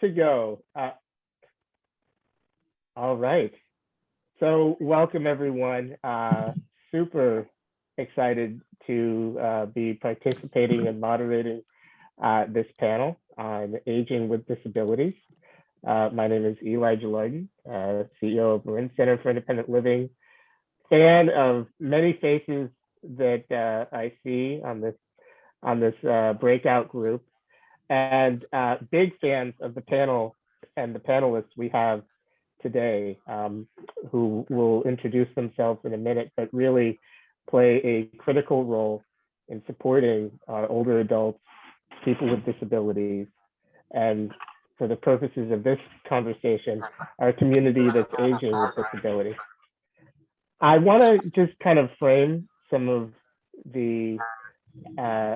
to go. All right. So welcome everyone. Super excited to be participating and moderating this panel on aging with disabilities. My name is Eli Jalardin, CEO of Marin Center for Independent Living, fan of many faces that I see on this breakout group, and big fans of the panel and the panelists we have today, who will introduce themselves in a minute, but really play a critical role in supporting our older adults, people with disabilities, and for the purposes of this conversation, our community that's aging with disability. I want to just kind of frame some of the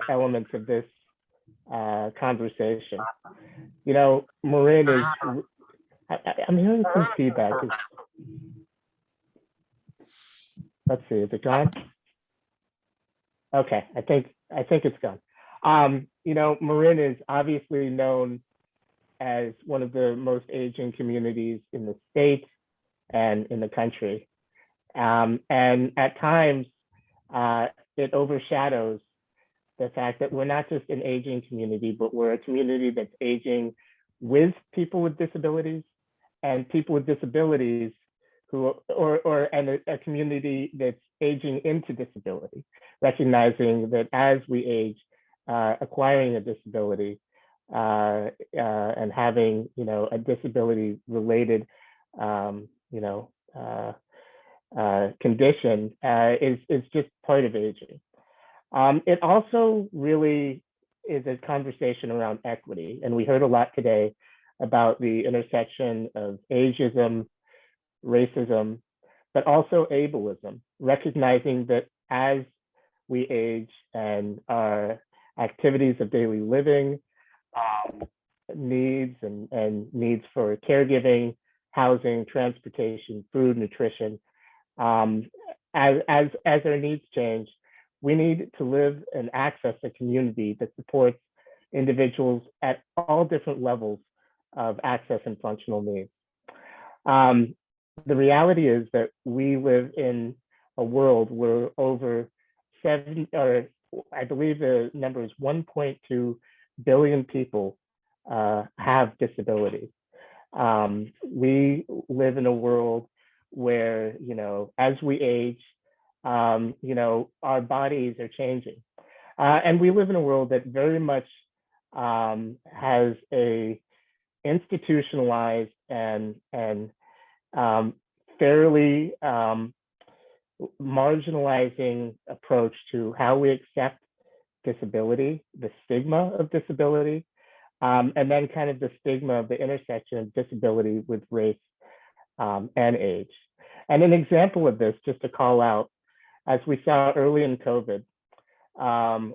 elements of this conversation. You know, Marin is, I'm hearing some feedback. Let's see, is it gone? Okay, I think it's gone. You know, Marin is obviously known as one of the most aging communities in the state and in the country. And at times, it overshadows the fact that we're not just an aging community, but we're a community that's aging with people with disabilities and people with disabilities who, and a community that's aging into disability, recognizing that as we age, acquiring a disability and having, you know, a disability related, you know, condition is just part of aging. It also really is a conversation around equity. And we heard a lot today about the intersection of ageism, racism, but also ableism, recognizing that as we age and our activities of daily living, needs and needs for caregiving, housing, transportation, food, nutrition, as our needs change, we need to live and access a community that supports individuals at all different levels of access and functional needs. The reality is that we live in a world where over 7, or I believe the number is 1.2 billion people have disabilities. We live in a world where, you know, as we age, you know, our bodies are changing. And we live in a world that very much has a institutionalized and fairly marginalizing approach to how we accept disability, the stigma of disability, and then kind of the stigma of the intersection of disability with race and age. And an example of this, just to call out, as we saw early in COVID,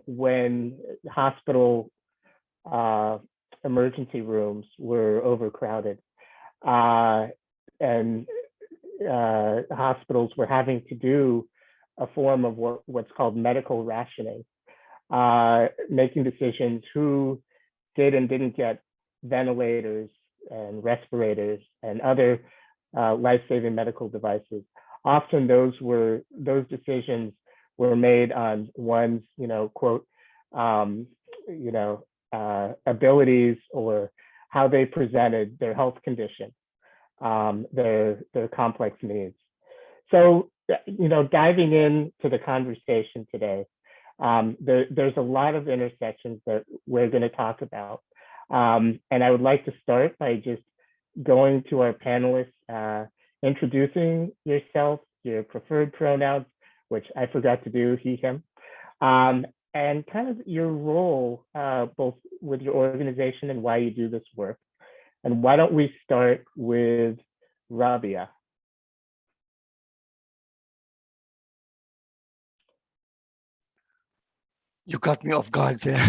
when hospital emergency rooms were overcrowded, and hospitals were having to do a form of what's called medical rationing, making decisions who did and didn't get ventilators and respirators and other life-saving medical devices. Often those decisions were made on one's, you know, quote, you know, abilities or how they presented their health condition, their complex needs. So, you know, diving into the conversation today, there's a lot of intersections that we're going to talk about. And I would like to start by just going to our panelists, introducing yourself, your preferred pronouns, which I forgot to do, he, him, and kind of your role, both with your organization and why you do this work. And why don't we start with Rabia? You caught me off guard there.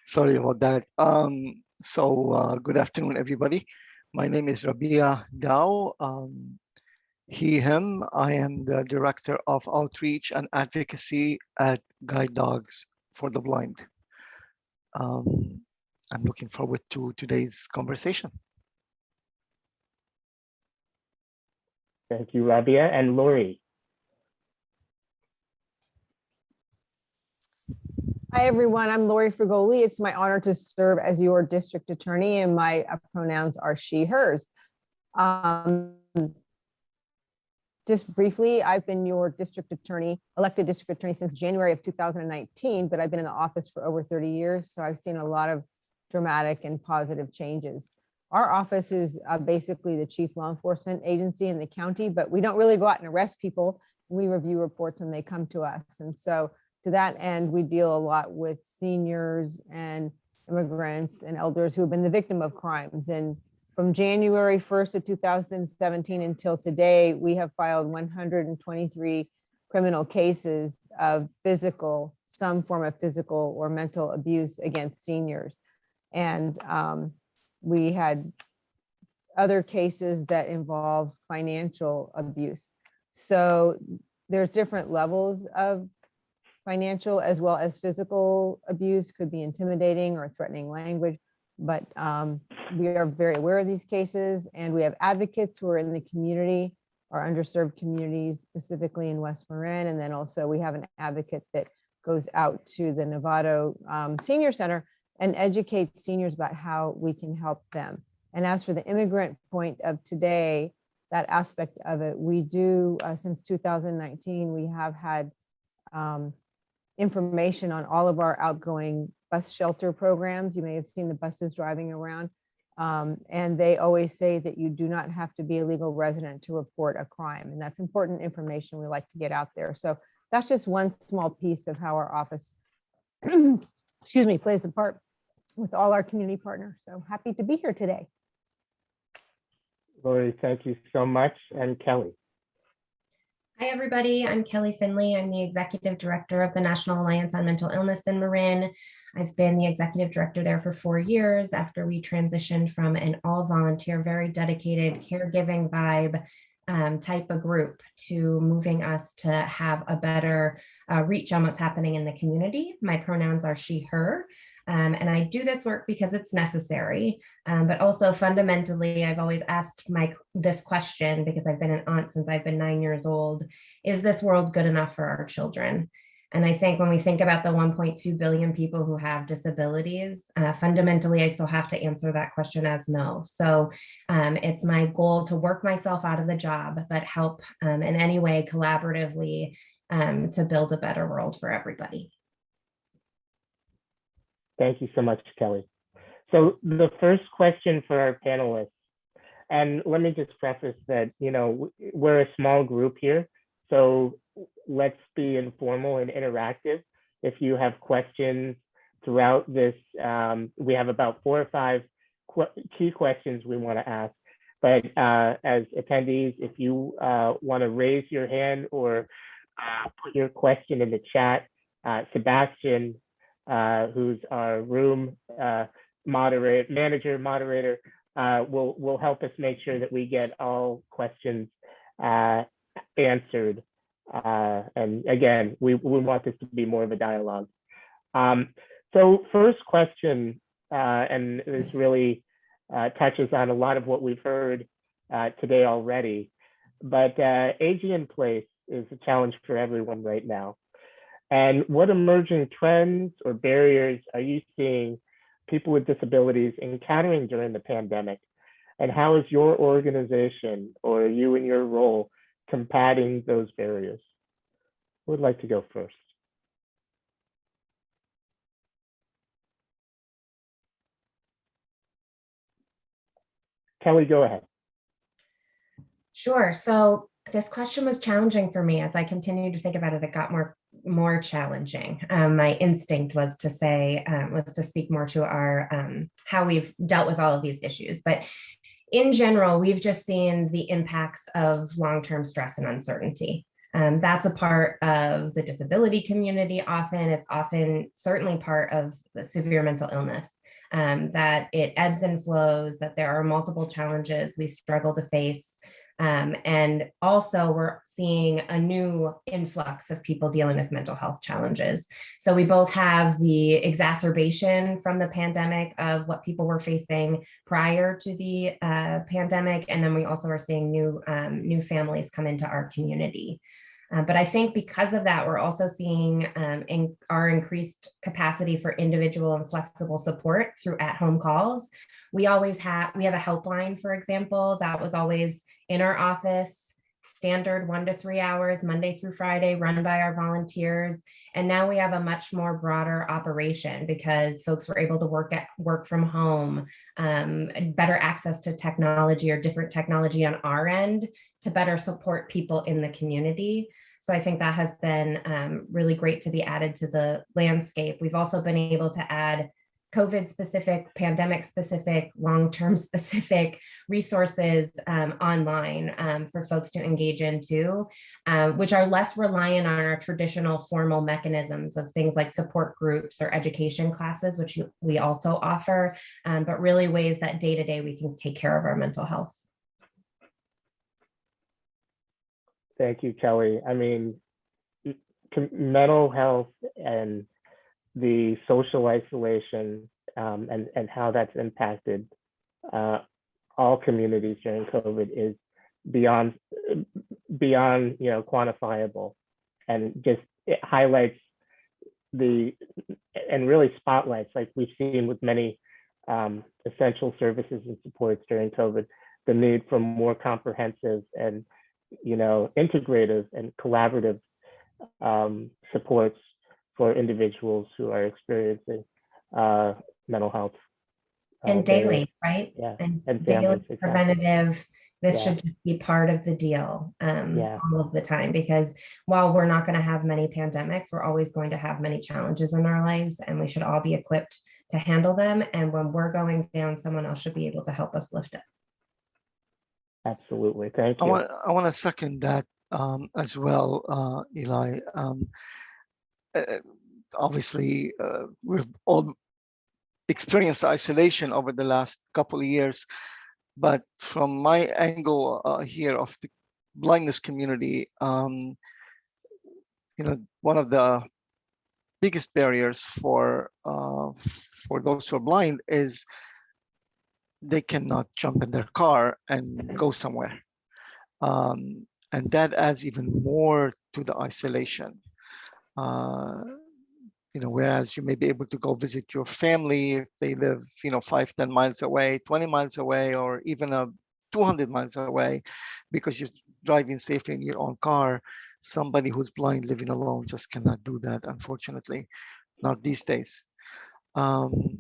Sorry about that. Good afternoon, everybody. My name is Rabia Dao. He, him. I am the Director of Outreach and Advocacy at Guide Dogs for the Blind. I'm looking forward to today's conversation. Thank you, Rabia. And Lori. Hi, everyone. I'm Lori Frigoli. It's my honor to serve as your district attorney, and my pronouns are she, hers. Just briefly, I've been your district attorney, elected district attorney since January of 2019, but I've been in the office for over 30 years. So I've seen a lot of dramatic and positive changes. Our office is basically the chief law enforcement agency in the county, but we don't really go out and arrest people. We review reports when they come to us. And so to that end, we deal a lot with seniors and immigrants and elders who have been the victim of crimes. And from January 1st of 2017 until today, we have filed 123 criminal cases of some form of physical or mental abuse against seniors. And we had other cases that involve financial abuse. So there's different levels of financial as well as physical abuse, could be intimidating or threatening language. But we are very aware of these cases, and we have advocates who are in the community, our underserved communities, specifically in West Marin. And then also we have an advocate that goes out to the Novato Senior Center and educates seniors about how we can help them. And as for the immigrant point of today, that aspect of it, we do, since 2019, we have had information on all of our outgoing bus shelter programs. You may have seen the buses driving around. And they always say that you do not have to be a legal resident to report a crime. And that's important information we like to get out there. So that's just one small piece of how our office, excuse me, plays a part with all our community partners. So happy to be here today. Lori, thank you so much. And Kelly. Hi, everybody. I'm Kelly Finley. I'm the Executive Director of the National Alliance on Mental Illness in Marin. I've been the Executive Director there for 4 years after we transitioned from an all-volunteer, very dedicated caregiving vibe type of group to moving us to have a better reach on what's happening in the community. My pronouns are she, her. And I do this work because it's necessary, but also fundamentally, I've always asked this question because I've been an aunt since I've been 9 years old. Is this world good enough for our children? And I think when we think about the 1.2 billion people who have disabilities, fundamentally, I still have to answer that question as no. So it's my goal to work myself out of the job, but help in any way collaboratively to build a better world for everybody. Thank you so much, Kelly. So the first question for our panelists, and let me just preface that, we're a small group here, so let's be informal and interactive. If you have questions throughout this, we have about 4 or 5 key questions we want to ask. But as attendees, if you want to raise your hand or put your question in the chat, Sebastian, who's our room moderator, will help us make sure that we get all questions answered. And again, we want this to be more of a dialogue. So first question, and this really touches on a lot of what we've heard today already, but aging in place is a challenge for everyone right now. And what emerging trends or barriers are you seeing people with disabilities encountering during the pandemic? And how is your organization or you in your role combating those barriers? Who would like to go first? Kelly, go ahead. Sure. So this question was challenging for me. As I continued to think about it, it got more challenging. My instinct was to speak more to our how we've dealt with all of these issues. But in general, we've just seen the impacts of long-term stress and uncertainty. That's a part of the disability community. It's often certainly part of the severe mental illness, that it ebbs and flows, that there are multiple challenges we struggle to face. And also we're seeing a new influx of people dealing with mental health challenges. So we both have the exacerbation from the pandemic of what people were facing prior to the pandemic. And then we also are seeing new families come into our community. But I think because of that, we're also seeing our increased capacity for individual and flexible support through at-home calls. We have a helpline, for example, that was always in our office, standard 1 to 3 hours, Monday through Friday, run by our volunteers. And now we have a much more broader operation because folks were able to work from home, better access to technology or different technology on our end to better support people in the community. So I think that has been really great to be added to the landscape. We've also been able to add COVID specific, pandemic specific, long-term specific resources online for folks to engage in too, which are less reliant on our traditional formal mechanisms of things like support groups or education classes, which we also offer, but really ways that day to day we can take care of our mental health. Thank you, Kelly. I mean, mental health and the social isolation and how that's impacted all communities during COVID is beyond quantifiable, and just it highlights and really spotlights, like we've seen with many essential services and supports during COVID, the need for more comprehensive and integrative and collaborative supports for individuals who are experiencing mental health. And daily, right? Yeah. And families, daily exactly. preventative. This should just be part of the deal all of the time, because while we're not going to have many pandemics, we're always going to have many challenges in our lives, and we should all be equipped to handle them. And when we're going down, someone else should be able to help us lift it. Absolutely. Thank you. I want to second that as well, Eli. Obviously, we've all experienced isolation over the last couple of years, but from my angle here of the blindness community, one of the biggest barriers for those who are blind is they cannot jump in their car and go somewhere. And that adds even more to the isolation. Whereas you may be able to go visit your family if they live, 5-10 miles away, 20 miles away, or even 200 miles away, because you're driving safely in your own car. Somebody who's blind living alone just cannot do that, unfortunately, not these days. And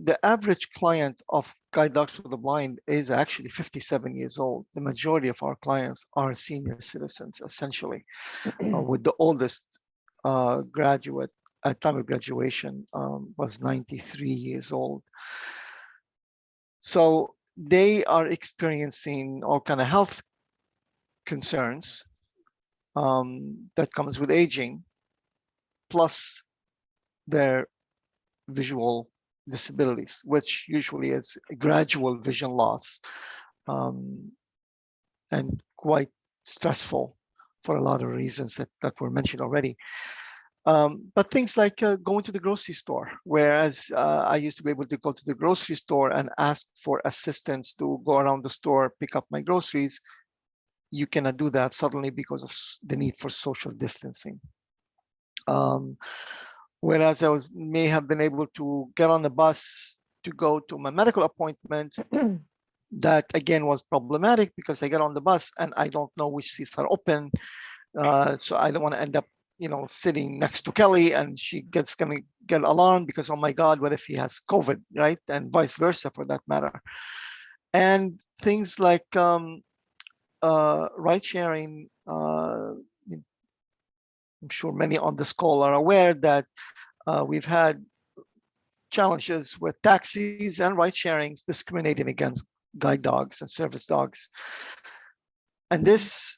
the average client of Guide Dogs for the Blind is actually 57 years old. The majority of our clients are senior citizens, essentially, with the oldest graduate at time of graduation was 93 years old. So they are experiencing all kind of health concerns that comes with aging, plus their visual disabilities, which usually is a gradual vision loss, and quite stressful for a lot of reasons that were mentioned already. But things like going to the grocery store, whereas I used to be able to go to the grocery store and ask for assistance to go around the store, pick up my groceries, you cannot do that suddenly because of the need for social distancing. Whereas I may have been able to get on the bus to go to my medical appointment, that again was problematic because I get on the bus and I don't know which seats are open. So I don't want to end up, sitting next to Kelly and she gonna get alarmed because, oh my God, what if he has COVID, right? And vice versa for that matter. And things like ride sharing, I'm sure many on this call are aware that we've had challenges with taxis and ride sharings discriminating against guide dogs and service dogs. And this,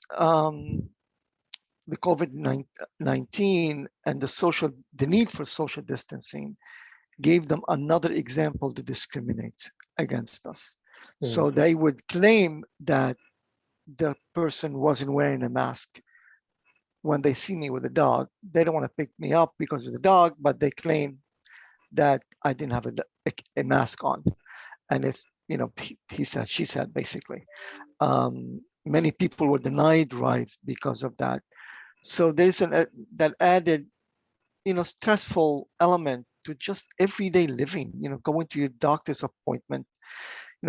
the COVID-19 and the need for social distancing gave them another example to discriminate against us. So they would claim that the person wasn't wearing a mask when they see me with a dog. They don't want to pick me up because of the dog, but they claim that I didn't have a mask on. And it's, he said, she said, basically. Many people were denied rights because of that. So there's that added, stressful element to just everyday living, going to your doctor's appointment,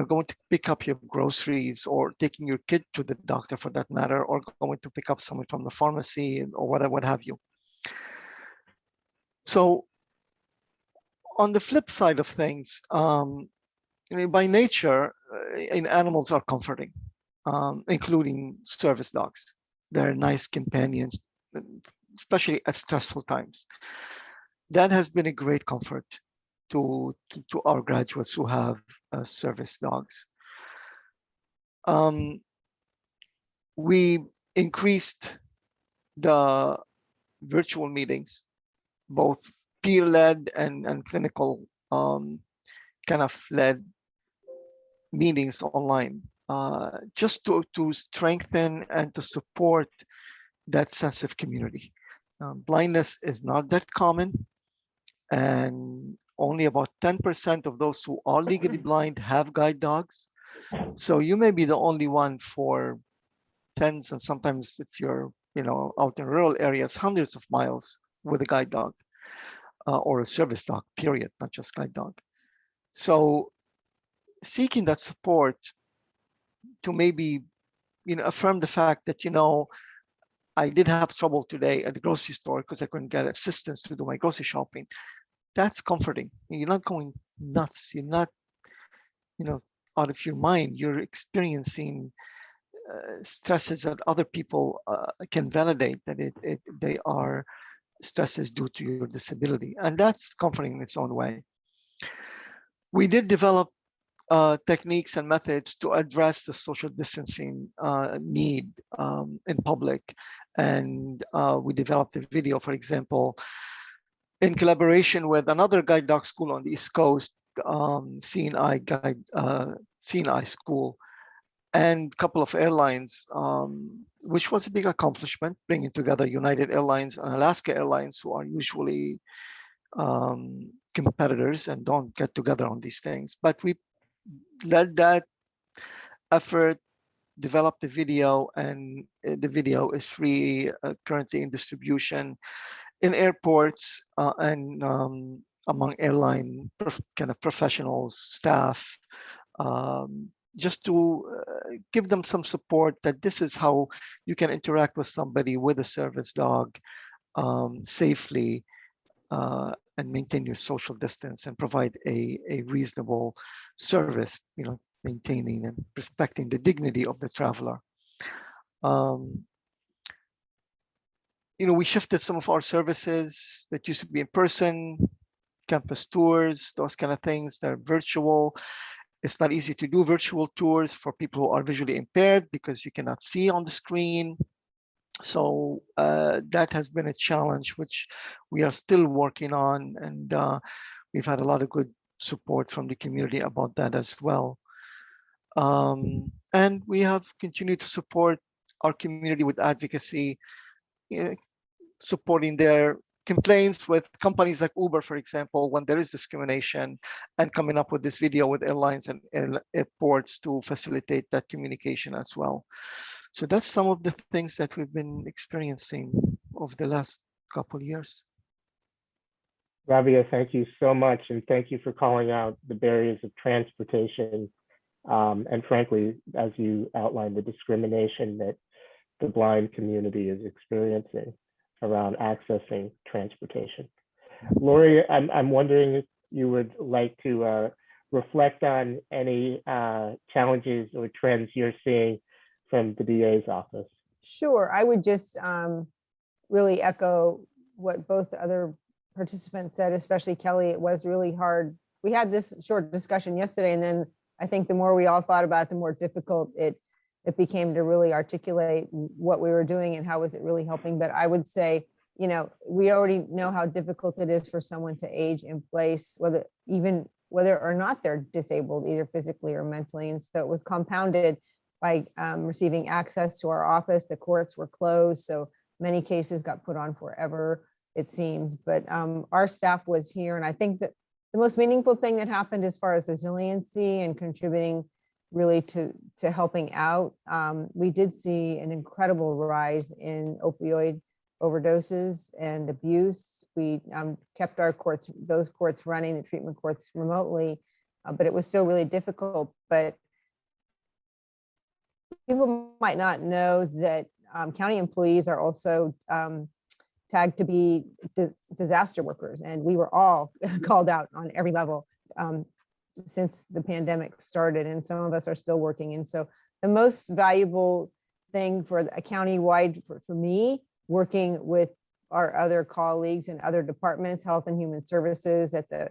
going to pick up your groceries or taking your kid to the doctor for that matter, or going to pick up someone from the pharmacy or what have you. So on the flip side of things, by nature, animals are comforting, including service dogs. They're nice companions, especially at stressful times. That has been a great comfort to our graduates who have service dogs. We increased the virtual meetings, both peer-led and clinical kind of led meetings online, just to strengthen and to support that sense of community. Blindness is not that common, and only about 10% of those who are legally blind have guide dogs. So you may be the only one for tens, and sometimes if you're out in rural areas, hundreds of miles with a guide dog or a service dog, period, not just guide dog. So seeking that support to maybe affirm the fact that I did have trouble today at the grocery store because I couldn't get assistance to do my grocery shopping. That's comforting. You're not going nuts. You're not out of your mind. You're experiencing stresses that other people can validate that they are stresses due to your disability, and that's comforting in its own way. We did develop techniques and methods to address the social distancing need in public, and we developed a video, for example, in collaboration with another guide dog school on the East Coast, CNI school, and a couple of airlines, which was a big accomplishment, bringing together United Airlines and Alaska Airlines, who are usually competitors and don't get together on these things. But we led that effort, developed the video, and the video is free, currently in distribution in airports and among airline kind of professionals, staff, just to give them some support that this is how you can interact with somebody with a service dog safely and maintain your social distance and provide a reasonable service, maintaining and respecting the dignity of the traveler. We shifted some of our services that used to be in person, campus tours, those kind of things, that are virtual. It's not easy to do virtual tours for people who are visually impaired because you cannot see on the screen. So that has been a challenge, which we are still working on. And we've had a lot of good support from the community about that as well. And we have continued to support our community with advocacy, supporting their complaints with companies like Uber, for example, when there is discrimination, and coming up with this video with airlines and airports to facilitate that communication as well. So that's some of the things that we've been experiencing over the last couple of years. Rabia, thank you so much. And thank you for calling out the barriers of transportation. And frankly, as you outlined, the discrimination that the blind community is experiencing around accessing transportation. Lori, I'm wondering if you would like to reflect on any challenges or trends you're seeing from the DA's office. Sure, I would just really echo what both the other participants said, especially Kelly. It was really hard. We had this short discussion yesterday, and then I think the more we all thought about it, the more difficult it became to really articulate what we were doing and how was it really helping. But I would say, we already know how difficult it is for someone to age in place, whether even whether or not they're disabled, either physically or mentally. And so it was compounded by receiving access to our office. The courts were closed, so many cases got put on forever, it seems. But our staff was here, and I think that the most meaningful thing that happened as far as resiliency and contributing really to helping out, we did see an incredible rise in opioid overdoses and abuse. We kept our courts, those courts running, the treatment courts remotely, but it was still really difficult. But people might not know that county employees are also tagged to be disaster workers, and we were all called out on every level since the pandemic started, and some of us are still working. And so the most valuable thing for a county-wide, for me, working with our other colleagues in other departments, health and human services, at the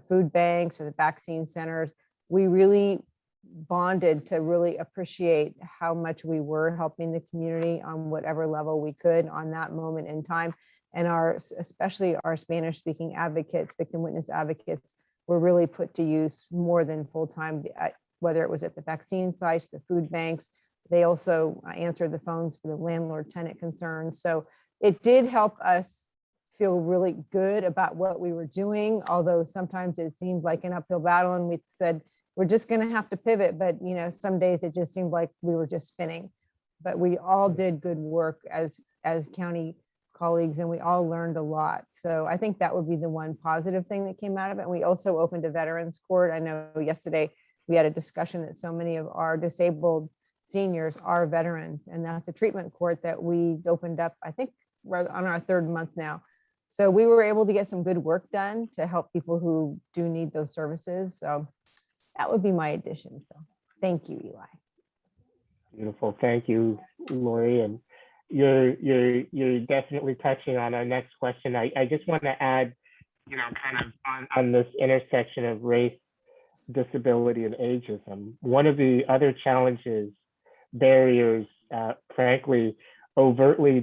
food banks or the vaccine centers, we really bonded to really appreciate how much we were helping the community on whatever level we could on that moment in time. And especially our Spanish speaking advocates, victim witness advocates, were really put to use more than full-time, whether it was at the vaccine sites, the food banks. They also answered the phones for the landlord tenant concerns. So it did help us feel really good about what we were doing, although sometimes it seemed like an uphill battle, and we said, we're just going to have to pivot. But some days it just seemed like we were just spinning. But we all did good work as county colleagues, and we all learned a lot. So I think that would be the one positive thing that came out of it. And we also opened a veterans court. I know yesterday we had a discussion that so many of our disabled seniors are veterans, and that's a treatment court that we opened up, I think we're on our 3rd month now. So we were able to get some good work done to help people who do need those services. So that would be my addition. So thank you, Eli. Beautiful. Thank you, Lori. And you're definitely touching on our next question. I just want to add, kind of on this intersection of race, disability, and ageism. One of the other challenges, barriers, frankly, overtly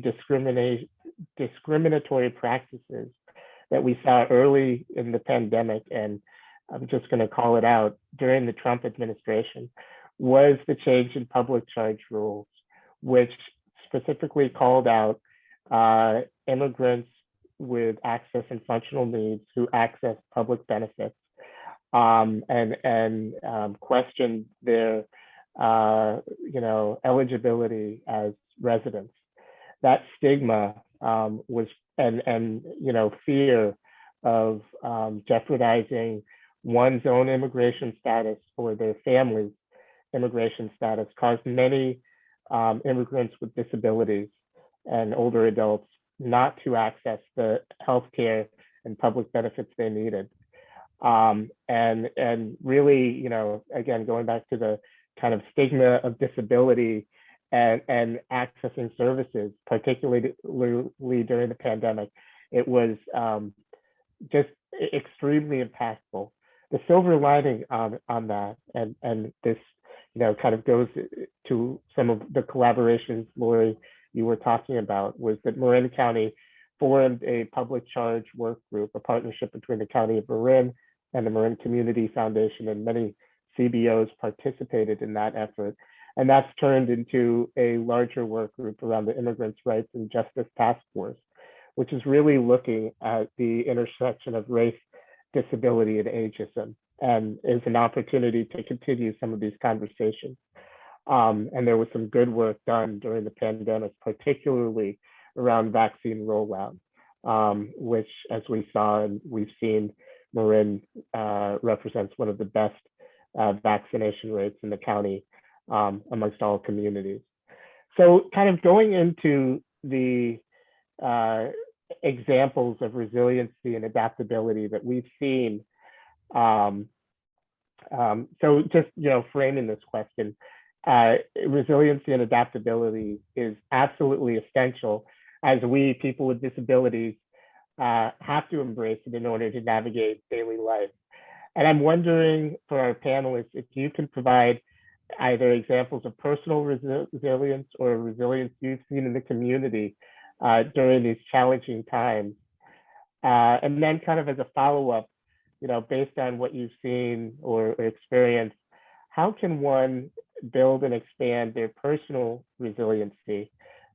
discriminatory practices that we saw early in the pandemic, and I'm just going to call it out, during the Trump administration, was the change in public charge rules, which specifically called out immigrants with access and functional needs who access public benefits, and questioned their eligibility as residents. That stigma was and fear of jeopardizing one's own immigration status or their family's immigration status caused many immigrants with disabilities and older adults not to access the healthcare and public benefits they needed. And really, again, going back to the kind of stigma of disability and accessing services, particularly during the pandemic, it was just extremely impactful. The silver lining on that, and this kind of goes to some of the collaborations, Lori, you were talking about, was that Marin County formed a public charge work group, a partnership between the County of Marin and the Marin Community Foundation, and many CBOs participated in that effort. And that's turned into a larger work group around the Immigrants' Rights and Justice Task Force, which is really looking at the intersection of race, disability, and ageism, and is an opportunity to continue some of these conversations. And there was some good work done during the pandemic, particularly around vaccine rollout, which, as we saw and we've seen, Marin represents one of the best vaccination rates in the county amongst all communities. So kind of going into the examples of resiliency and adaptability that we've seen. So just, framing this question, resiliency and adaptability is absolutely essential as we, people with disabilities, have to embrace it in order to navigate daily life. And I'm wondering, for our panelists, if you can provide either examples of personal resilience or resilience you've seen in the community during these challenging times. And then kind of as a follow-up, based on what you've seen or experienced, how can one build and expand their personal resiliency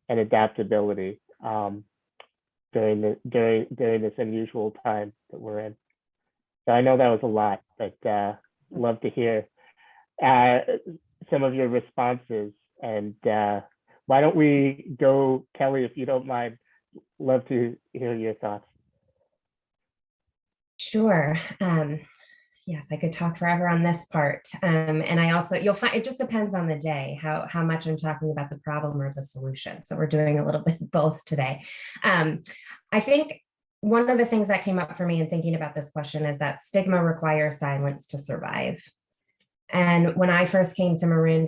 and adaptability during this unusual time that we're in? So I know that was a lot, but love to hear some of your responses. And why don't we go, Kelly, if you don't mind, love to hear your thoughts. Sure. Yes, I could talk forever on this part. And I also, you'll find, it just depends on the day, how much I'm talking about the problem or the solution. So we're doing a little bit both today. I think one of the things that came up for me in thinking about this question is that stigma requires silence to survive. And when I first came to Marin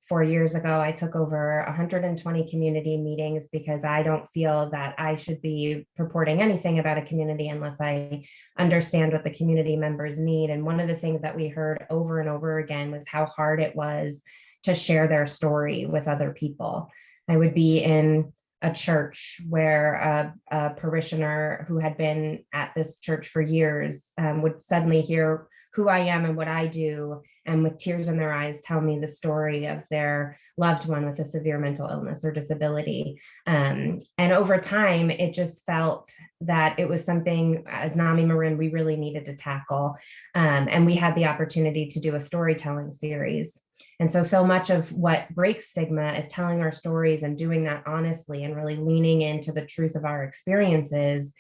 4 years ago, I took over 120 community meetings because I don't feel that I should be purporting anything about a community unless I understand what the community members need. And one of the things that we heard over and over again was how hard it was to share their story with other people. I would be in a church where a parishioner who had been at this church for years would suddenly hear who I am and what I do, and with tears in their eyes tell me the story of their loved one with a severe mental illness or disability. And over time, it just felt that it was something as NAMI Marin we really needed to tackle. And we had the opportunity to do a storytelling series. And so much of what breaks stigma is telling our stories and doing that honestly and really leaning into the truth of our experiences.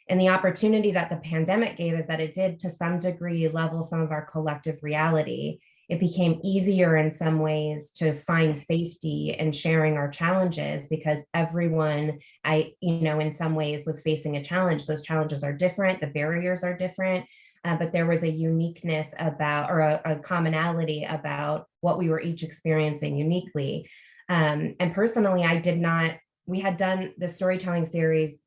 And the opportunity that the pandemic gave is that it did to some degree level some of our collective reality. It became easier in some ways to find safety in sharing our challenges because everyone, in some ways was facing a challenge. Those challenges are different, the barriers are different, but there was a uniqueness about, or a commonality about what we were each experiencing uniquely. And personally, we had done the storytelling series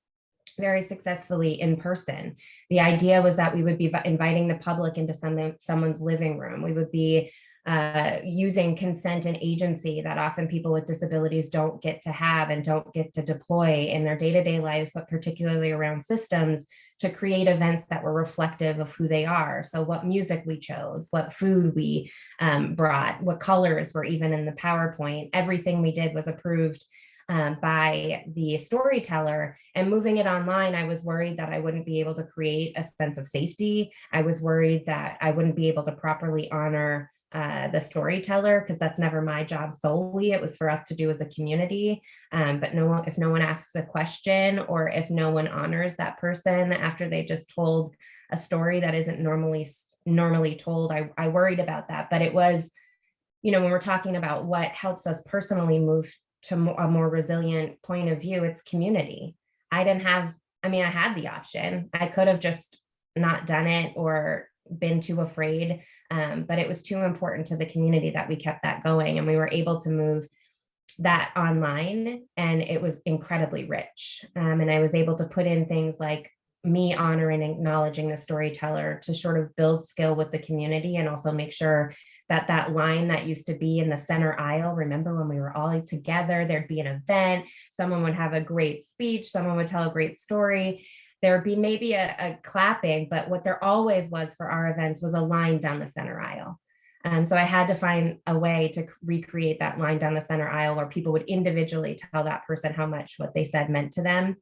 very successfully in person. The idea was that we would be inviting the public into someone's living room. We would be using consent and agency that often people with disabilities don't get to have and don't get to deploy in their day-to-day lives, but particularly around systems, to create events that were reflective of who they are. So what music we chose, what food we brought, what colors were even in the PowerPoint, everything we did was approved by the storyteller. And moving it online, I was worried that I wouldn't be able to create a sense of safety. I was worried that I wouldn't be able to properly honor the storyteller, because that's never my job solely. It was for us to do as a community. But if no one asks a question, or if no one honors that person after they just told a story that isn't normally told, I worried about that. But it was, when we're talking about what helps us personally move to a more resilient point of view, it's community. I had the option. I could have just not done it or been too afraid, but it was too important to the community that we kept that going, and we were able to move that online, and it was incredibly rich. And I was able to put in things like me honoring and acknowledging the storyteller to sort of build skill with the community, and also make sure that line that used to be in the center aisle, remember when we were all together, there'd be an event, someone would have a great speech, someone would tell a great story, there would be maybe a clapping, but what there always was for our events was a line down the center aisle. So I had to find a way to recreate that line down the center aisle where people would individually tell that person how much what they said meant to them.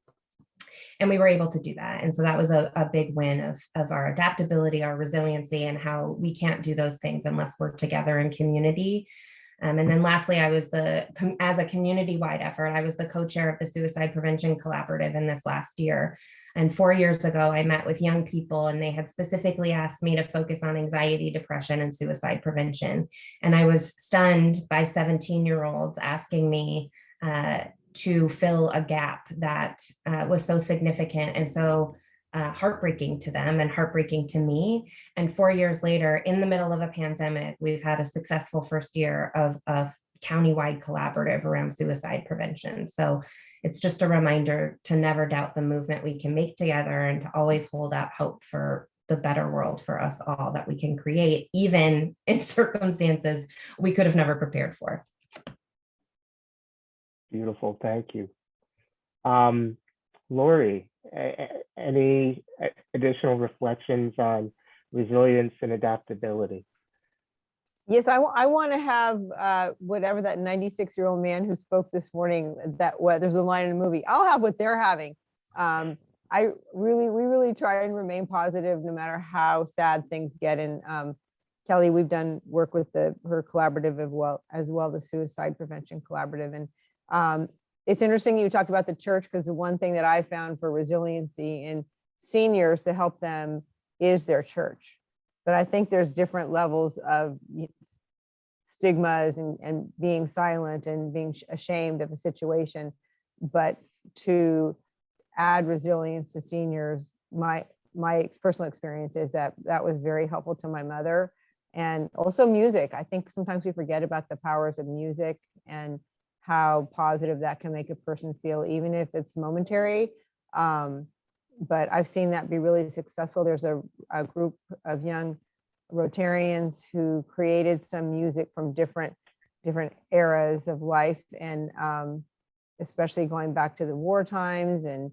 And we were able to do that. And so that was a big win of our adaptability, our resiliency, and how we can't do those things unless we're together in community. And then lastly, I was as a community-wide effort, I was the co-chair of the Suicide Prevention Collaborative in this last year. And 4 years ago, I met with young people, and they had specifically asked me to focus on anxiety, depression, and suicide prevention. And I was stunned by 17-year-olds asking me to fill a gap that was so significant and so heartbreaking to them and heartbreaking to me. And 4 years later, in the middle of a pandemic, we've had a successful first year of countywide collaborative around suicide prevention. So it's just a reminder to never doubt the movement we can make together, and to always hold out hope for the better world for us all that we can create, even in circumstances we could have never prepared for. Beautiful, thank you. Lori, any additional reflections on resilience and adaptability. Yes, I want to have whatever that 96-year-old man who spoke this morning, that what there's a line in the movie, I'll have what they're having. We really try and remain positive no matter how sad things get. And Kelly, we've done work with her collaborative as well, the Suicide Prevention Collaborative. And it's interesting you talked about the church, because the one thing that I found for resiliency in seniors to help them is their church. But I think there's different levels of stigmas and being silent and being ashamed of a situation. But to add resilience to seniors, my personal experience is that was very helpful to my mother. And also music. I think sometimes we forget about the powers of music and how positive that can make a person feel, even if it's momentary. But I've seen that be really successful. There's a group of young Rotarians who created some music from different eras of life, and especially going back to the war times and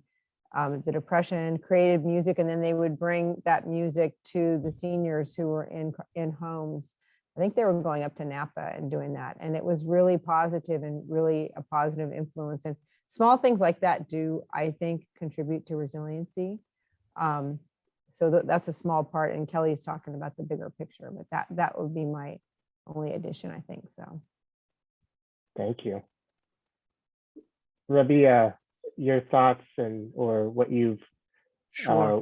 the Depression, created music, and then they would bring that music to the seniors who were in homes. I think they were going up to Napa and doing that, and it was really positive and really a positive influence. And small things like that do, I think, contribute to resiliency. So that's a small part, and Kelly's talking about the bigger picture, but that would be my only addition, I think. So Thank you. Rabia, your thoughts or what you've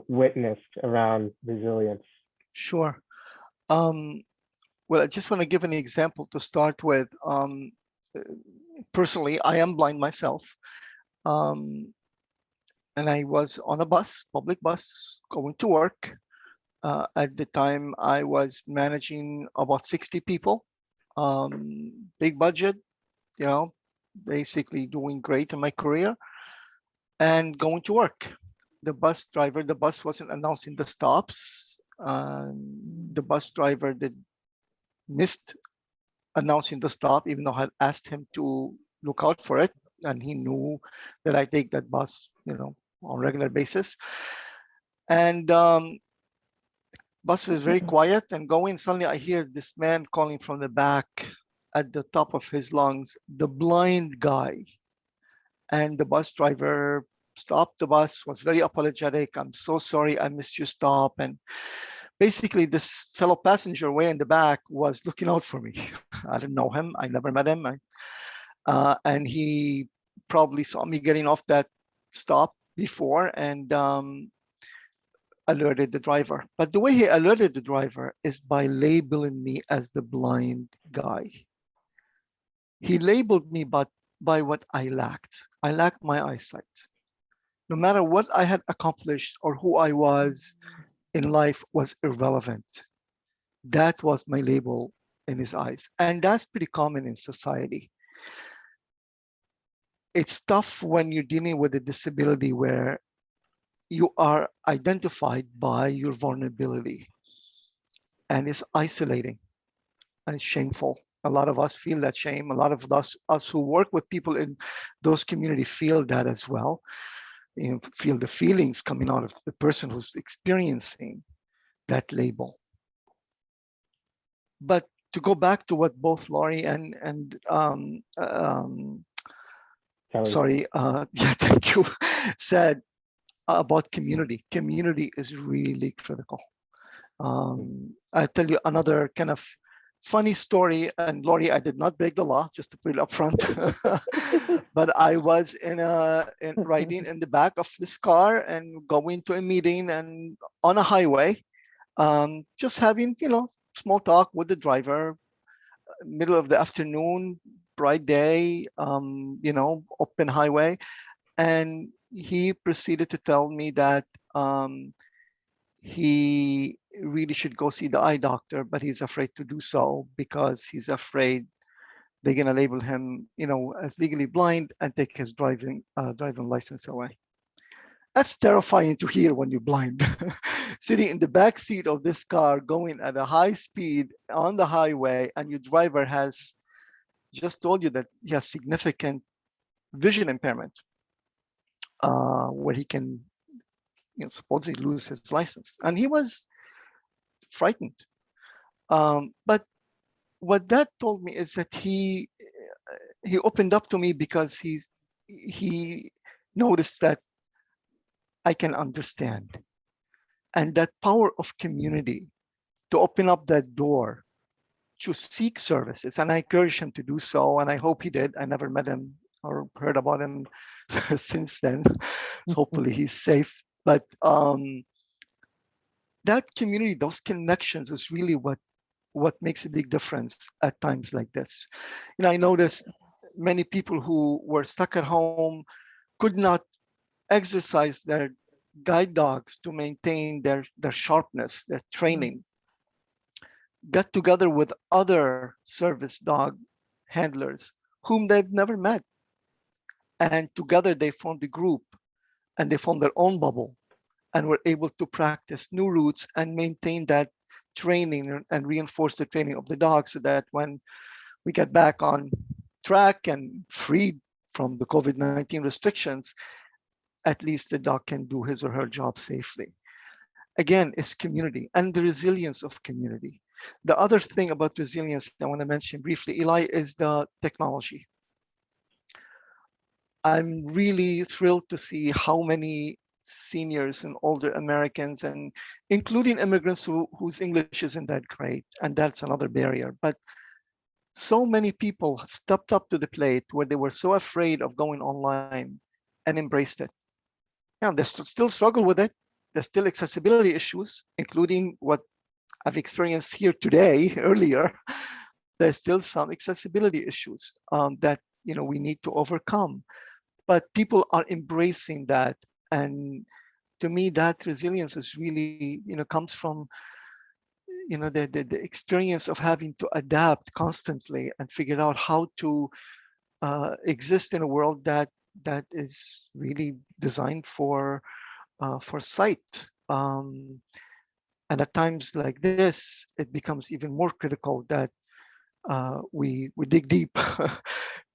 witnessed around resilience? Sure. Well, I just want to give an example to start with. Personally, I am blind myself. And I was on a bus, public bus, going to work. At the time, I was managing about 60 people, big budget, basically doing great in my career and going to work. The bus wasn't announcing the stops. The bus driver missed announcing the stop, even though I had asked him to look out for it. And he knew that I take that bus, on a regular basis. And bus was very quiet and going. Suddenly I hear this man calling from the back at the top of his lungs, the blind guy. And the bus driver stopped the bus, was very apologetic. I'm so sorry, I missed your stop. And basically this fellow passenger way in the back was looking out for me. I didn't know him, I never met him. And he probably saw me getting off that stop before and alerted the driver. But the way he alerted the driver is by labeling me as the blind guy. He labeled me by what I lacked. I lacked my eyesight. No matter what I had accomplished or who I was in life was irrelevant. That was my label in his eyes. And that's pretty common in society. It's tough when you're dealing with a disability where you are identified by your vulnerability, and it's isolating and it's shameful. A lot of us feel that shame. A lot of us who work with people in those communities feel that as well. Feel the feelings coming out of the person who's experiencing that label. But to go back to what both Laurie and thank you, said about community. Community is really critical. I'll tell you another kind of funny story. And Laurie, I did not break the law, just to put it up front. But I was riding in the back of this car and going to a meeting and on a highway, just having, small talk with the driver, middle of the afternoon, bright day, open highway. And he proceeded to tell me that he really should go see the eye doctor, but he's afraid to do so because he's afraid they're going to label him, as legally blind and take his driving license away. That's terrifying to hear when you're blind. Sitting in the back seat of this car going at a high speed on the highway, and your driver has just told you that he has significant vision impairment, where he can supposedly lose his license. And he was frightened. But what that told me is that he opened up to me because he noticed that I can understand, and that power of community to open up that door to seek services. And I encouraged him to do so, and I hope he did. I never met him or heard about him since then. So hopefully he's safe. But that community, those connections, is really what makes a big difference at times like this. I noticed many people who were stuck at home could not exercise their guide dogs to maintain their sharpness, their training, got together with other service dog handlers whom they've never met. And together they formed a group and they formed their own bubble and were able to practice new routes and maintain that training and reinforce the training of the dog so that when we get back on track and freed from the COVID-19 restrictions, at least the dog can do his or her job safely. Again, it's community and the resilience of community. The other thing about resilience I want to mention briefly, Eli, is the technology. I'm really thrilled to see how many seniors and older Americans, and including immigrants whose English isn't that great, and that's another barrier. But so many people stepped up to the plate where they were so afraid of going online and embraced it. Now, they still struggle with it. There's still accessibility issues, including what I've experienced here today, earlier. There's still some accessibility issues that we need to overcome. But people are embracing that. And to me, that resilience is really, comes from, the experience of having to adapt constantly and figure out how to exist in a world that is really designed for sight. And at times like this, it becomes even more critical that we dig deep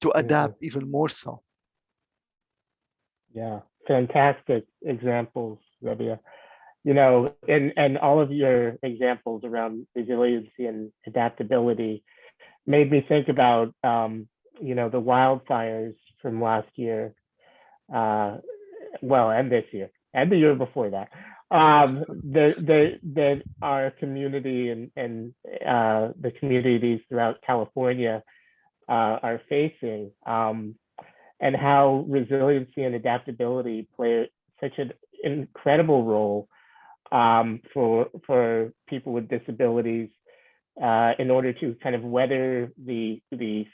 to adapt even more so. Yeah, fantastic examples, Rabia. And all of your examples around resiliency and adaptability made me think about, the wildfires from last year, and this year, and the year before that. That our community and the communities throughout California are facing, and how resiliency and adaptability play such an incredible role for people with disabilities in order to kind of weather the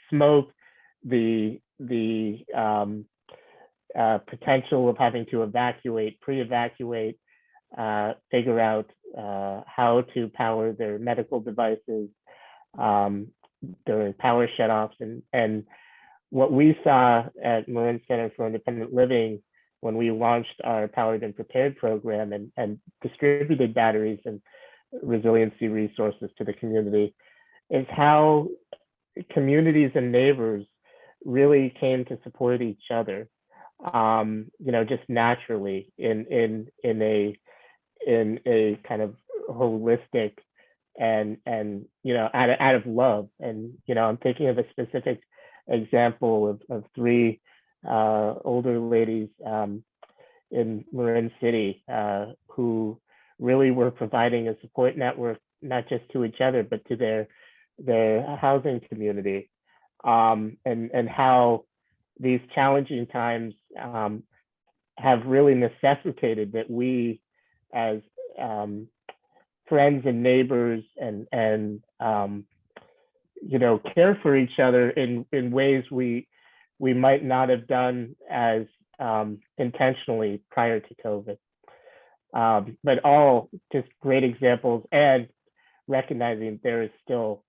smoke, the potential of having to evacuate, pre-evacuate, figure out how to power their medical devices during power shutoffs. And what we saw at Marin Center for Independent Living when we launched our Powered and Prepared program and distributed batteries and resiliency resources to the community is how communities and neighbors really came to support each other, just naturally in a kind of holistic and out of love. And I'm thinking of a specific example of three older ladies in Marin City who really were providing a support network, not just to each other, but to their housing community, and how these challenging times have really necessitated that we as friends and neighbors and care for each other in ways we might not have done as intentionally prior to COVID. But all just great examples, and recognizing there is still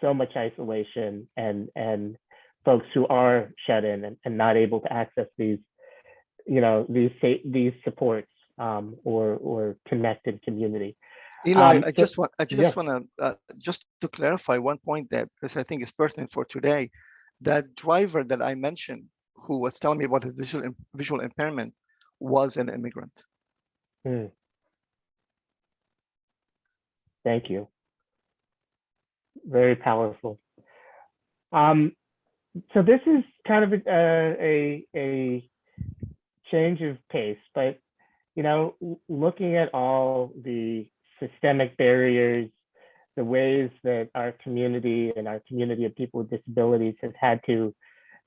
so much isolation and folks who are shut in and not able to access these supports or connected community. Eli, I just want to just to clarify one point there, because I think it's pertinent for today. That driver that I mentioned, who was telling me about his visual impairment, was an immigrant. Thank you. Very powerful. So this is kind of a change of pace, but looking at all the systemic barriers, the ways that our community and our community of people with disabilities has had to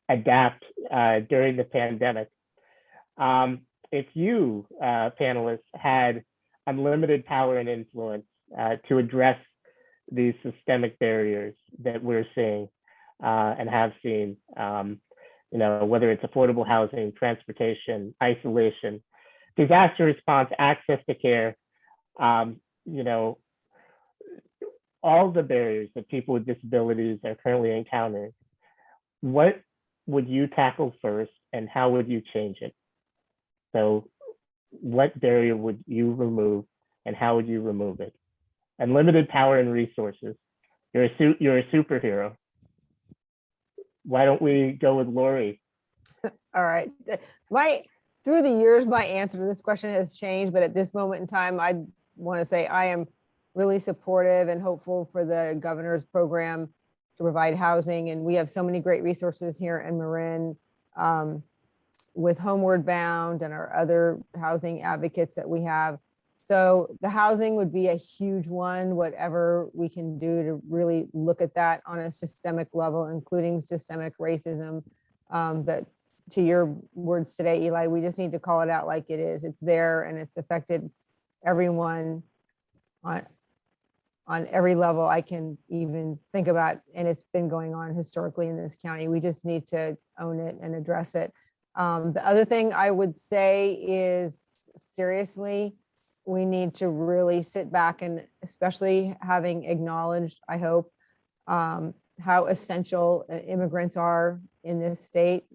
adapt during the pandemic. If you, panelists, had unlimited power and influence to address these systemic barriers that we're seeing and have seen, whether it's affordable housing, transportation, isolation, disaster response, access to care, all the barriers that people with disabilities are currently encountering, what would you tackle first and how would you change it? So what barrier would you remove and how would you remove it? Unlimited power and resources. You're a superhero. Why don't we go with Lori? All right. Through the years, my answer to this question has changed, but at this moment in time, I want to say I am really supportive and hopeful for the governor's program to provide housing. And we have so many great resources here in Marin with Homeward Bound and our other housing advocates that we have. So the housing would be a huge one, whatever we can do to really look at that on a systemic level, including systemic racism. That, to your words today, Eli, we just need to call it out like it is. It's there and it's affected everyone on every level I can even think about. And it's been going on historically in this county. We just need to own it and address it. The other thing I would say is, seriously, we need to really sit back and, especially having acknowledged, I hope, how essential immigrants are in this state.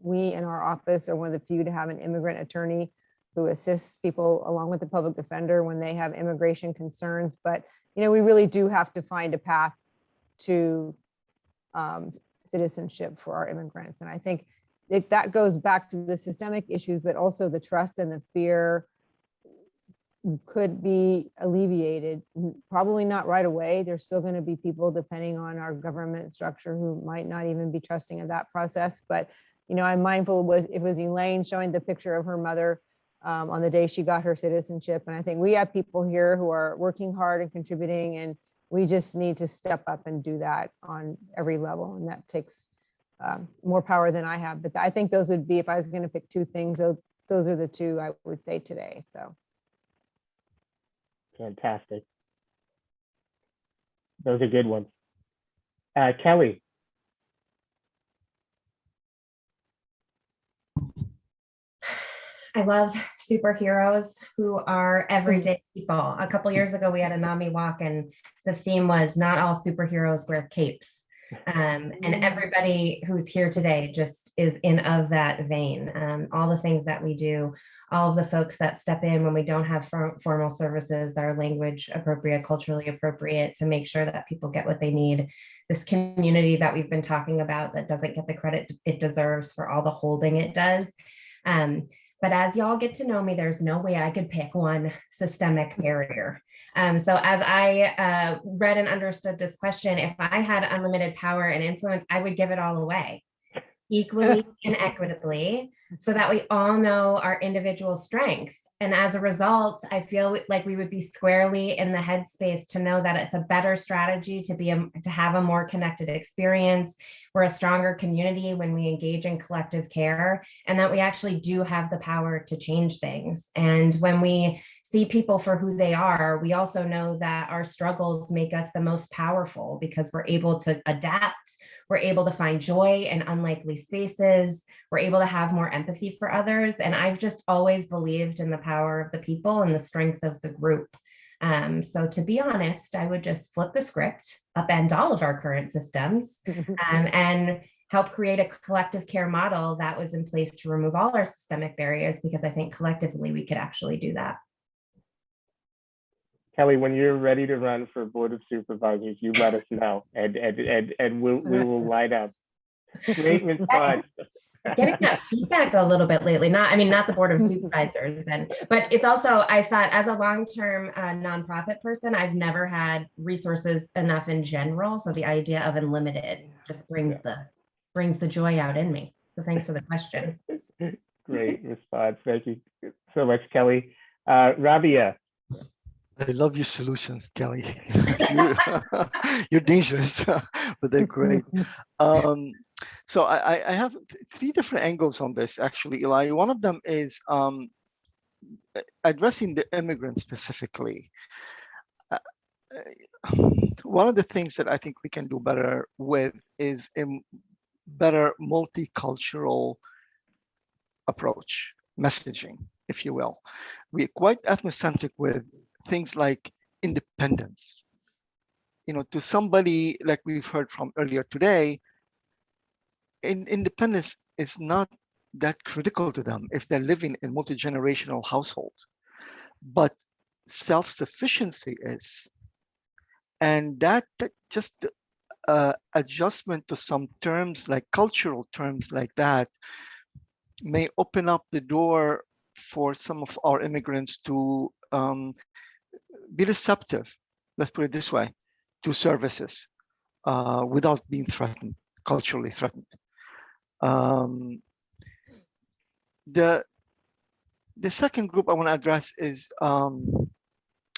We in our office are one of the few to have an immigrant attorney who assists people along with the public defender when they have immigration concerns. But, we really do have to find a path to citizenship for our immigrants. And I think that goes back to the systemic issues, but also the trust and the fear could be alleviated. Probably not right away. There's still going to be people, depending on our government structure, who might not even be trusting of that process. But, I'm mindful it was Elaine showing the picture of her mother on the day she got her citizenship. And I think we have people here who are working hard and contributing, and we just need to step up and do that on every level. And that takes more power than I have. But I think those would be, if I was going to pick two things, those are the two I would say today. So. Fantastic. Those are good ones. Kelly. I love superheroes who are everyday people. A couple years ago, we had a NAMI walk and the theme was not all superheroes wear capes. And everybody who's here today just is in of that vein. All the things that we do, all of the folks that step in when we don't have formal services that are language appropriate, culturally appropriate, to make sure that people get what they need. This community that we've been talking about that doesn't get the credit it deserves for all the holding it does. But as y'all get to know me, there's no way I could pick one systemic barrier. So as I read and understood this question, if I had unlimited power and influence, I would give it all away equally and equitably so that we all know our individual strength. And as a result, I feel like we would be squarely in the headspace to know that it's a better strategy to have a more connected experience. We're a stronger community when we engage in collective care, and that we actually do have the power to change things. And when we see people for who they are, we also know that our struggles make us the most powerful because we're able to adapt. We're able to find joy in unlikely spaces. We're able to have more empathy for others. And I've just always believed in the power of the people and the strength of the group. So to be honest, I would just flip the script, upend all of our current systems, and help create a collective care model that was in place to remove all our systemic barriers, because I think collectively we could actually do that. Kelly, when you're ready to run for Board of Supervisors, you let us know, and we will line up. Great response. getting that feedback a little bit lately. Not the board of supervisors, but it's also, I thought, as a long-term nonprofit person, I've never had resources enough in general. So the idea of unlimited just brings the joy out in me. So thanks for the question. Great response. Thank you so much, Kelly. Rabia. I love your solutions, Kelly. You're dangerous, but they're great. So I have three different angles on this, actually, Eli. One of them is addressing the immigrants specifically. Uh, One of the things that I think we can do better with is a better multicultural approach, messaging, if you will. We're quite ethnocentric with things like independence. To somebody like we've heard from earlier today, independence is not that critical to them if they're living in multi-generational household, but self-sufficiency is. And that just adjustment to some terms, like cultural terms like that, may open up the door for some of our immigrants to be receptive, let's put it this way, to services without being threatened, culturally threatened. The second group I want to address is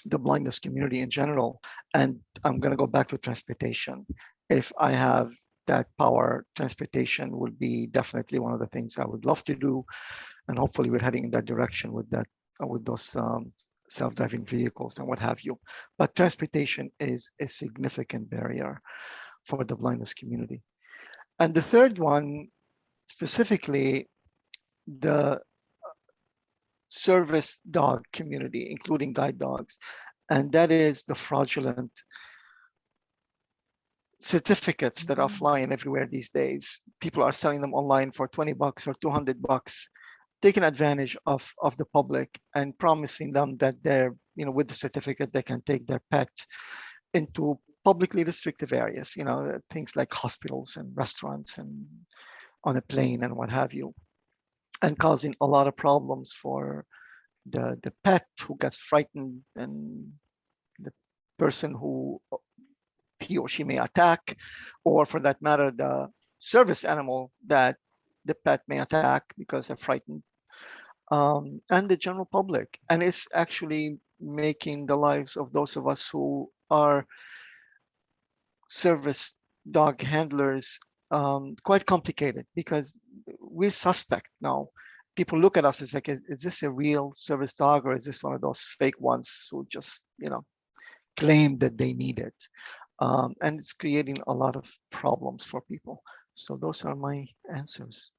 the blindness community in general. And I'm going to go back to transportation. If I have that power, transportation would be definitely one of the things I would love to do. And hopefully we're heading in that direction with those self-driving vehicles and what have you. But transportation is a significant barrier for the blindness community. And the third one, specifically, the service dog community, including guide dogs, and that is the fraudulent certificates that are flying everywhere these days. People are selling them online for $20 or $200, taking advantage of the public and promising them that they're, with the certificate, they can take their pet into publicly restrictive areas, things like hospitals and restaurants and on a plane and what have you, and causing a lot of problems for the pet who gets frightened and the person who he or she may attack, or for that matter, the service animal that the pet may attack because they're frightened, and the general public. And it's actually making the lives of those of us who are service dog handlers quite complicated, because we're suspect now. People look at us as like, is this a real service dog, or is this one of those fake ones who just, claim that they need it? And it's creating a lot of problems for people. So those are my answers.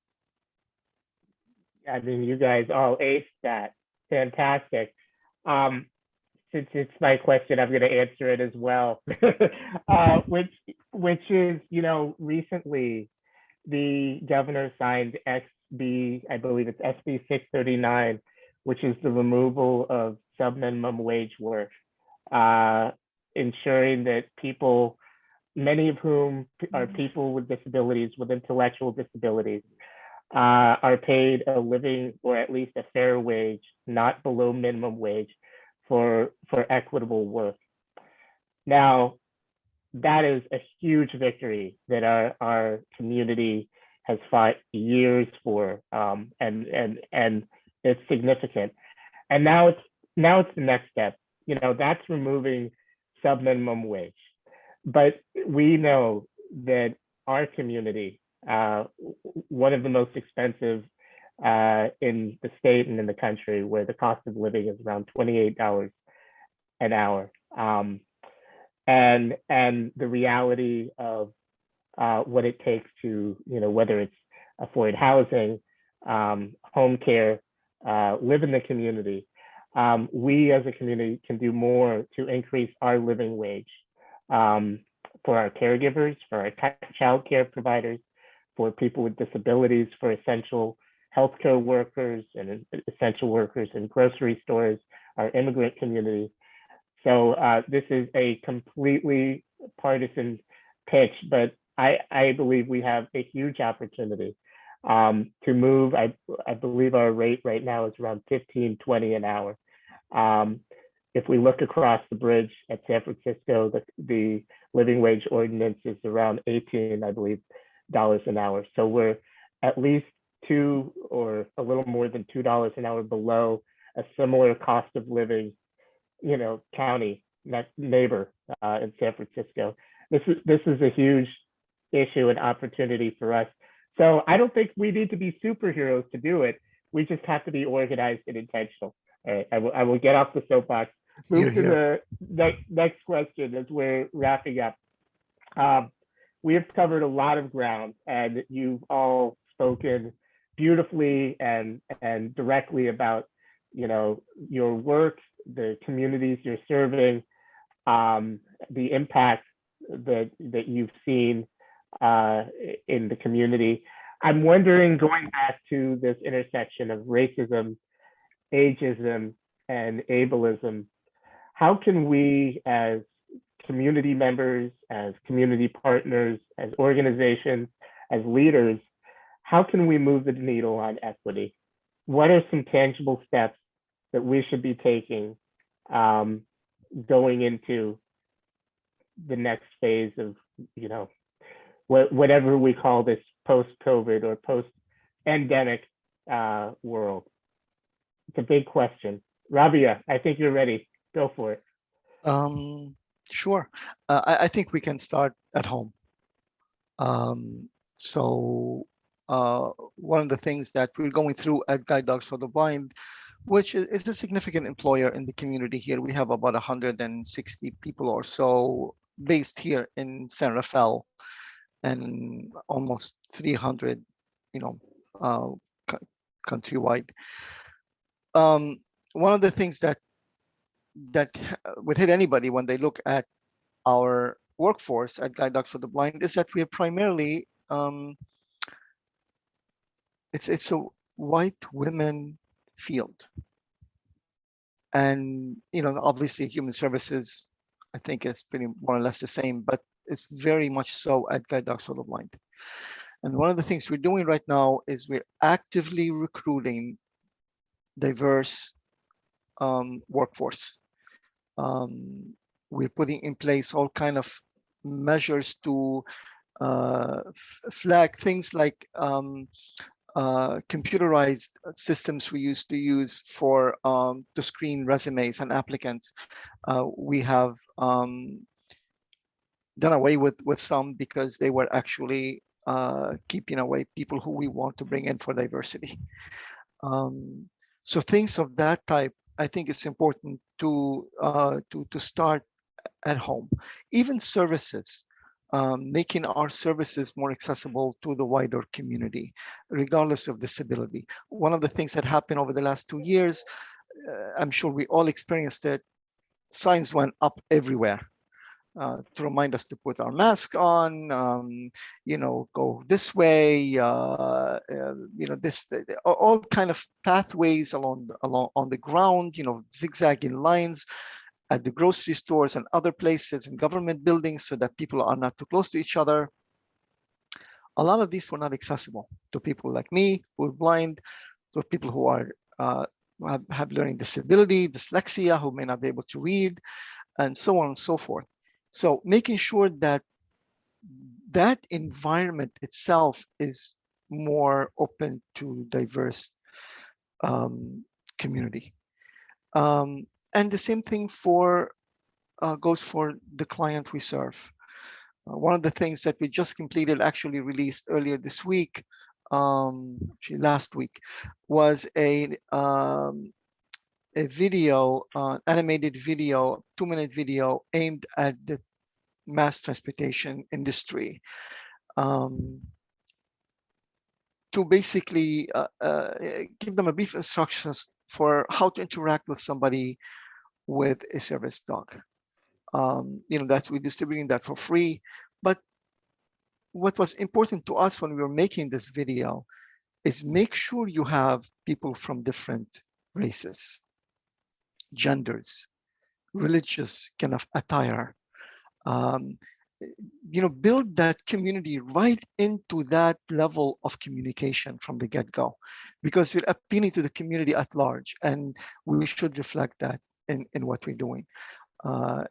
I mean, you guys all aced that. Fantastic. Since it's my question, I'm going to answer it as well, which is, recently the governor signed SB, I believe it's SB 639, which is the removal of subminimum wage work, ensuring that people, many of whom are people with disabilities, with intellectual disabilities, are paid a living or at least a fair wage, not below minimum wage, for equitable work. Now, that is a huge victory that our community has fought years for, and it's significant. And now it's the next step. That's removing subminimum wage. But we know that our community, one of the most expensive in the state and in the country, where the cost of living is around $28 an hour, and the reality of what it takes to, whether it's afford housing, home care, live in the community. We as a community can do more to increase our living wage for our caregivers, for our child care providers, for people with disabilities, for essential healthcare workers and essential workers in grocery stores, our immigrant community. So this is a completely partisan pitch, but I believe we have a huge opportunity To move, I believe our rate right now is around 15-20 an hour. If we look across the bridge at San Francisco, the living wage ordinance is around 18, I believe, dollars an hour. So we're at least $2 or a little more than $2 an hour below a similar cost of living, county neighbor in San Francisco. This is a huge issue and opportunity for us. So I don't think we need to be superheroes to do it. We just have to be organized and intentional. All right, I will get off the soapbox. Move to the next question as we're wrapping up. We have covered a lot of ground, and you've all spoken beautifully and directly about your work, the communities you're serving, the impact that you've seen in the community. I'm wondering, going back to this intersection of racism, ageism, and ableism, how can we as community members, as community partners, as organizations, as leaders, how can we move the needle on equity? What are some tangible steps that we should be taking going into the next phase of, whatever we call this post-COVID or post-endemic world? It's a big question. Rabia, I think you're ready. Go for it. Sure. I think we can start at home. So one of the things that we're going through at Guide Dogs for the Blind, which is a significant employer in the community here. We have about 160 people or so based here in San Rafael, and almost 300, countrywide. One of the things that would hit anybody when they look at our workforce at Guide Dogs for the Blind is that we are primarily it's a white women field, and obviously human services, I think, is pretty more or less the same, but it's very much so at Guide Dogs for the Blind. And one of the things we're doing right now is we're actively recruiting diverse workforce. We're putting in place all kind of measures to flag things like computerized systems we used to use for to screen resumes and applicants. We have done away with some because they were actually keeping away people who we want to bring in for diversity. So things of that type, I think it's important to start at home. Even services, making our services more accessible to the wider community, regardless of disability. One of the things that happened over the last 2 years, I'm sure we all experienced it, signs went up everywhere. To remind us to put our mask on, go this way, this all kind of pathways along on the ground, zigzagging lines at the grocery stores and other places in government buildings so that people are not too close to each other. A lot of these were not accessible to people like me, who are blind, to people who are have learning disability, dyslexia, who may not be able to read, and so on and so forth. So making sure that that environment itself is more open to diverse community. And the same thing goes for the client we serve. One of the things that we just completed, actually released earlier this week, actually last week, was a video, animated video, 2-minute video aimed at the mass transportation industry, to basically give them a brief instructions for how to interact with somebody with a service dog. That's, we're distributing that for free. But what was important to us when we were making this video is make sure you have people from different races, genders, religious kind of attire, build that community right into that level of communication from the get-go, because you're appealing to the community at large, and we should reflect that in what we're doing.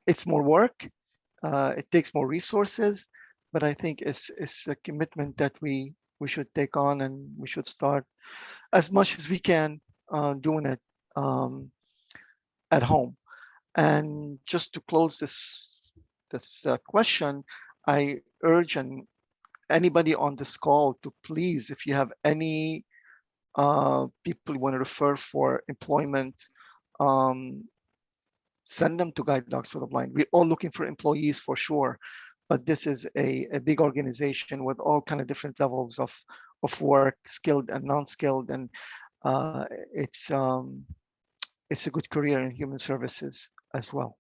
It's more work, it takes more resources, but I think it's a commitment that we should take on, and we should start as much as we can doing it at home. And just to close this question, I urge anybody on this call to please, if you have any people you want to refer for employment, send them to Guide Dogs for the Blind. We're all looking for employees for sure, but this is a big organization with all kind of different levels of work, skilled and non-skilled, and it's a good career in human services as well.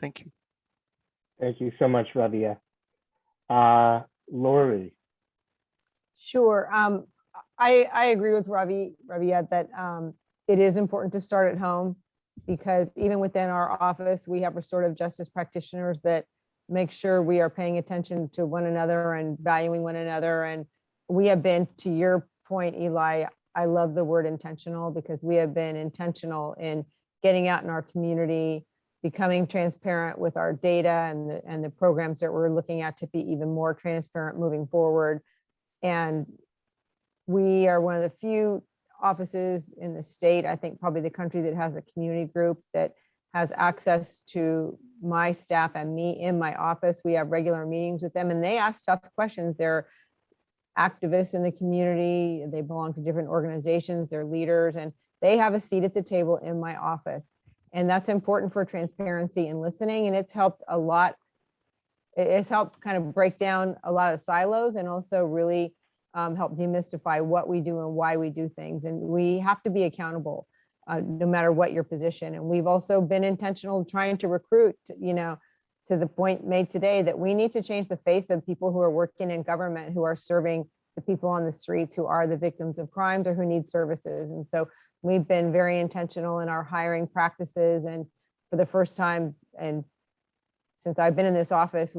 Thank you. Thank you so much, Rabia. Lori. Sure. I agree with Rabia that it is important to start at home, because even within our office, we have restorative justice practitioners that make sure we are paying attention to one another and valuing one another. And we have been, to your point, Eli, I love the word intentional, because we have been intentional in getting out in our community, becoming transparent with our data and the programs that we're looking at to be even more transparent moving forward. And we are one of the few offices in the state, I think probably the country, that has a community group that has access to my staff and me in my office. We have regular meetings with them, and they ask tough questions. They're activists in the community. They belong to different organizations. They're leaders, and they have a seat at the table in my office. And that's important for transparency and listening. And it's helped a lot. It's helped kind of break down a lot of silos, and also really help demystify what we do and why we do things. And we have to be accountable no matter what your position. And we've also been intentional trying to recruit, to the point made today, that we need to change the face of people who are working in government, who are serving the people on the streets, who are the victims of crimes or who need services. And so we've been very intentional in our hiring practices. And for the first time, and since I've been in this office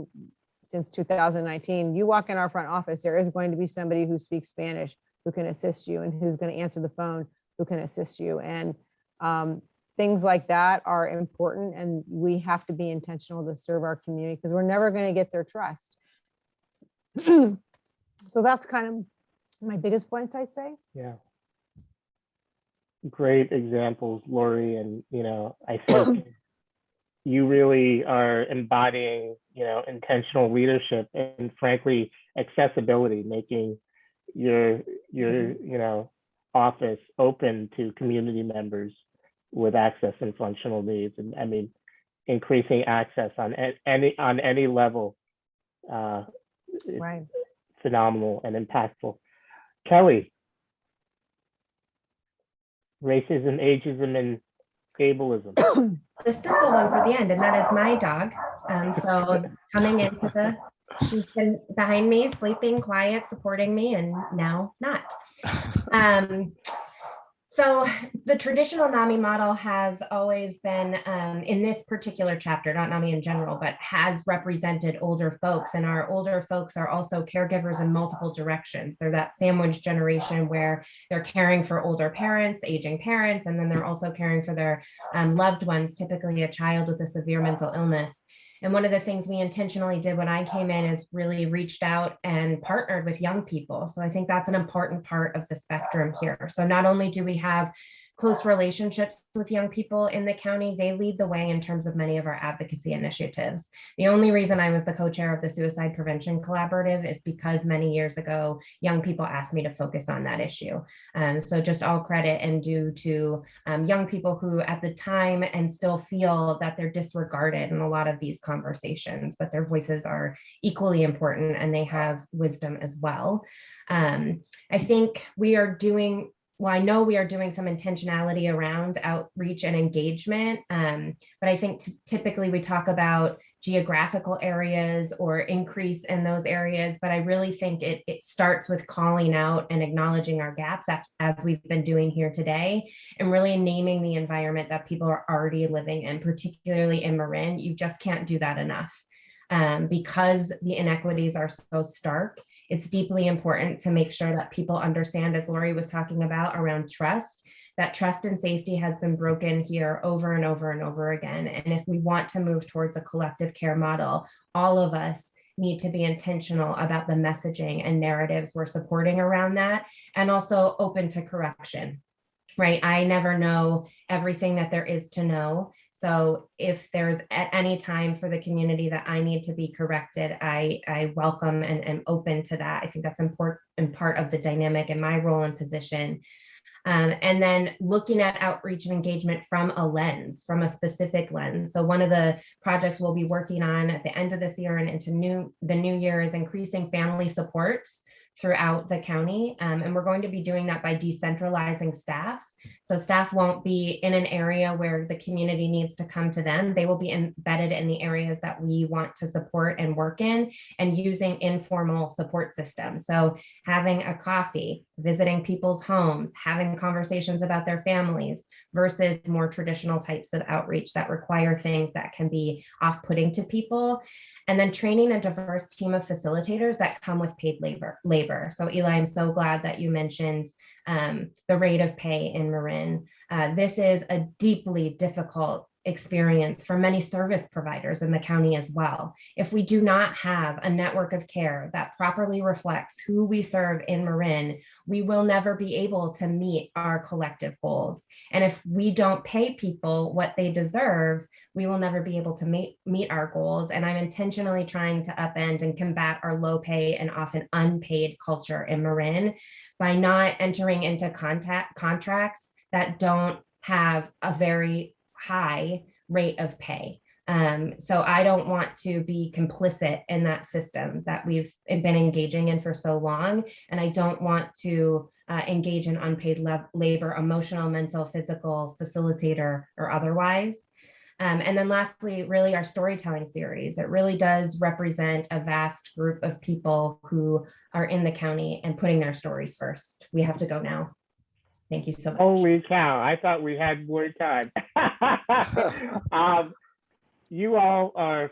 since 2019, you walk in our front office, there is going to be somebody who speaks Spanish who can assist you, and who's going to answer the phone who can assist you. And things like that are important, and we have to be intentional to serve our community, because we're never going to get their trust. So that's kind of my biggest points, I'd say. Yeah. Great examples, Lori. And, I think you really are embodying, intentional leadership and, frankly, accessibility, making your office open to community members with access and functional needs. And I mean, increasing access on any level is Right. phenomenal and impactful. Kelly, racism, ageism, and ableism. The simple one for the end, and that is my dog. So coming into she's been behind me, sleeping, quiet, supporting me, and now not. So the traditional NAMI model has always been, in this particular chapter, not NAMI in general, but has represented older folks. And our older folks are also caregivers in multiple directions. They're that sandwich generation where they're caring for older parents, aging parents, and then they're also caring for their loved ones, typically a child with a severe mental illness. And one of the things we intentionally did when I came in is really reached out and partnered with young people. So I think that's an important part of the spectrum here. So not only do we have close relationships with young people in the county, they lead the way in terms of many of our advocacy initiatives. The only reason I was the co-chair of the Suicide Prevention Collaborative is because many years ago, young people asked me to focus on that issue. So just all credit and due to young people who at the time and still feel that they're disregarded in a lot of these conversations, but their voices are equally important and they have wisdom as well. I think we are doing well, I know we are doing some intentionality around outreach and engagement, but I think typically we talk about geographical areas or increase in those areas, but I really think it starts with calling out and acknowledging our gaps as we've been doing here today, and really naming the environment that people are already living in, particularly in Marin. You just can't do that enough. Because the inequities are so stark, it's deeply important to make sure that people understand, as Lori was talking about, around trust, that trust and safety has been broken here over and over and over again. And if we want to move towards a collective care model, all of us need to be intentional about the messaging and narratives we're supporting around that, and also open to correction. Right? I never know everything that there is to know. So if there's at any time for the community that I need to be corrected, I welcome and am open to that. I think that's important part of the dynamic in my role and position. And then looking at outreach and engagement from a lens, from a specific lens. So one of the projects we'll be working on at the end of this year and into the new year is increasing family supports throughout the county. And we're going to be doing that by decentralizing staff. So staff won't be in an area where the community needs to come to them. They will be embedded in the areas that we want to support and work in, and using informal support systems. So having a coffee, visiting people's homes, having conversations about their families, versus more traditional types of outreach that require things that can be off-putting to people. And then training a diverse team of facilitators that come with paid labor. So Eli, I'm so glad that you mentioned the rate of pay in Marin. This is a deeply difficult experience for many service providers in the county as well. If we do not have a network of care that properly reflects who we serve in Marin, we will never be able to meet our collective goals. And if we don't pay people what they deserve, we will never be able to meet our goals. And I'm intentionally trying to upend and combat our low pay and often unpaid culture in Marin by not entering into contracts that don't have a very high rate of pay. So I don't want to be complicit in that system that we've been engaging in for so long. And I don't want to engage in unpaid labor, emotional, mental, physical, facilitator, or otherwise. And then lastly, really our storytelling series. It really does represent a vast group of people who are in the county and putting their stories first. We have to go now. Thank you so much. Holy cow, I thought we had more time. You all are